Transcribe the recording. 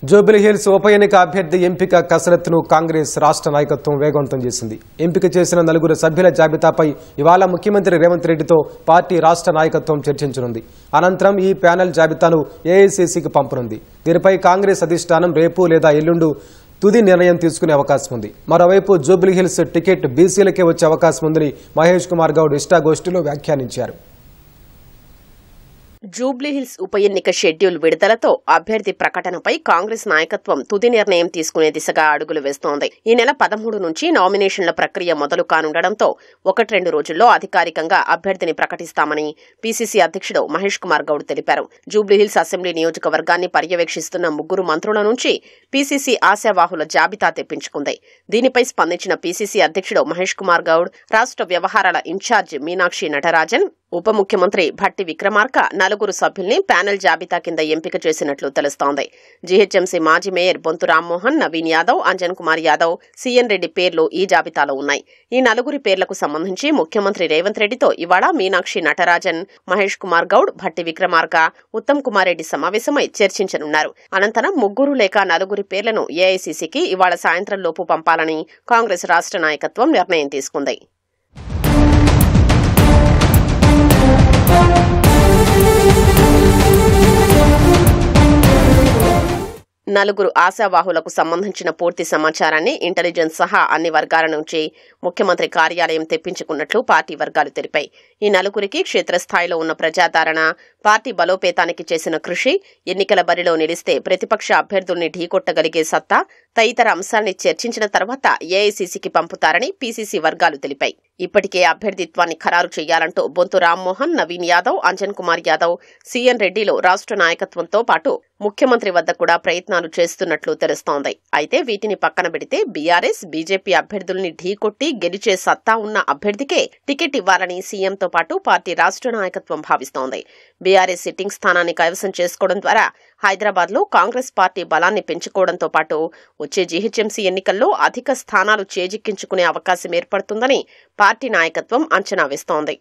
జూబ్లీహిల్స్ ఉప ఎన్నిక అభ్యర్థి ఎంపిక కసరత్తును కాంగ్రెస్ రాష్ట్ర నాయకత్వం వేగవంతం చేసింది. ఎంపిక చేసిన 4 సభ్యుల జాబితాపై ఇవాళ ముఖ్యమంత్రి రేవంత్ రెడ్డితో పార్టీ రాష్ట్ర నాయకత్వం చర్చించనుంది. అనంతరం ఈ ప్యానెల్ జాబితాను ఏఐసీసీకి పంపనుంది. దీనిపై కాంగ్రెస్ అధిష్టానం రేపు లేదా ఎల్లుండి తుది నిర్ణయం తీసుకునే అవకాశం ఉంది. మరోవైపు జూబ్లీహిల్స్ టికెట్ బీసీలకే వచ్చే అవకాశం ఉందని మహేష్ కుమార్ గౌడ్ ఇష్టాగోష్ఠిలో వ్యాఖ్యానించారు. జూబ్లీహిల్స్ ఉప ఎన్నిక షెడ్యూల్ విడుదలతో అభ్యర్థి ప్రకటనపై కాంగ్రెస్ నాయకత్వం తుది నిర్ణయం తీసుకునే దిశగా అడుగులు వేస్తోంది. ఈ నెల 13 నుంచి నామినేషన్ల ప్రక్రియ మొదలు కానుండడంతో 1-2 రోజుల్లో అధికారికంగా అభ్యర్థిని ప్రకటిస్తామని పీసీసీ అధ్యక్షుడు మహేష్ కుమార్ గౌడ్ తెలిపారు. జూబ్లీహిల్స్ అసెంబ్లీ నియోజకవర్గాన్ని పర్యవేక్షిస్తున్న 3 మంత్రుల నుంచి పీసీసీ ఆశావాహుల జాబితా తెప్పించుకుంది. దీనిపై స్పందించిన పీసీసీ అధ్యక్షుడు మహేష్ కుమార్ గౌడ్, రాష్ట్ర వ్యవహారాల ఇన్ఛార్జ్ మీనాక్షి నటరాజన్, ఉప ముఖ్యమంత్రి భట్టి విక్రమార్క 4 సభ్యుల్ని ప్యానెల్ జాబితా కింద ఎంపిక చేసినట్లు తెలుస్తోంది. జీహెచ్ఎంసీ మాజీ మేయర్ బొంతు రామ్మోహన్, నవీన్ యాదవ్, అంజన్ కుమార్ యాదవ్, సీఎన్ రెడ్డి పేర్లు ఈ జాబితాలో ఉన్నాయి. ఈ 4 పేర్లకు సంబంధించి ముఖ్యమంత్రి రేవంత్ రెడ్డితో ఇవాళ మీనాక్షి నటరాజన్, మహేష్ కుమార్ గౌడ్, భట్టి విక్రమార్క, ఉత్తమ్ కుమార్ రెడ్డి సమావేశమై చర్చించనున్నారు. అనంతరం 3 లేక 4 పేర్లను ఏఐసీసీకి ఇవాళ సాయంత్రం లోపు పంపాలని కాంగ్రెస్ రాష్ట్ర నాయకత్వం నిర్ణయం తీసుకుంది. 4 ఆశావాహులకు సంబంధించిన పూర్తి సమాచారాన్ని ఇంటెలిజెన్స్ సహా అన్ని వర్గాల నుంచి ముఖ్యమంత్రి కార్యాలయం తెప్పించుకున్నట్లు పార్టీ వర్గాలు తెలిపాయి. ఈ 4కి క్షేత్రస్థాయిలో ఉన్న ప్రజాదరణ, పార్టీ బలోపేతానికి చేసిన కృషి, ఎన్నికల బరిలో నిలిస్తే ప్రతిపక్ష అభ్యర్థుల్ని ఢీకొట్టగలిగే సత్తా తదితర అంశాల్ని చర్చించిన తర్వాత ఏఐసీసీకి పంపుతారని పీసీసీ వర్గాలు తెలిపాయి. ఇప్పటికే అభ్యర్థిత్వాన్ని ఖరారు చేయాలంటూ బొంతు రామ్మోహన్, నవీన్ యాదవ్, అంజన్ కుమార్ యాదవ్, సీఎన్ రెడ్డిలో రాష్ట్ర నాయకత్వంతో పాటు ముఖ్యమంత్రి వద్ద కూడా ప్రయత్నాలు చేస్తున్నట్లు తెలుస్తోంది. అయితే వీటిని పక్కన పెడితే బీఆర్ఎస్, బీజేపీ అభ్యర్థుల్ని ఢీకొట్టి గెలిచే సత్తా ఉన్న అభ్యర్థికే టికెట్ ఇవ్వాలని సీఎంతో పాటు పార్టీ రాష్ట్ర నాయకత్వం భావిస్తోంది. బీఆర్ఎస్ సిట్టింగ్ స్థానాన్ని కైవసం చేసుకోవడం ద్వారా హైదరాబాద్ లో కాంగ్రెస్ పార్టీ బలాన్ని పెంచుకోవడంతో పాటు వచ్చే జీహెచ్ఎంసీ ఎన్నికల్లో అధిక స్థానాలు చేజిక్కించుకునే అవకాశం ఏర్పడుతుందని పార్టీ నాయకత్వం అంచనా వేస్తోంది.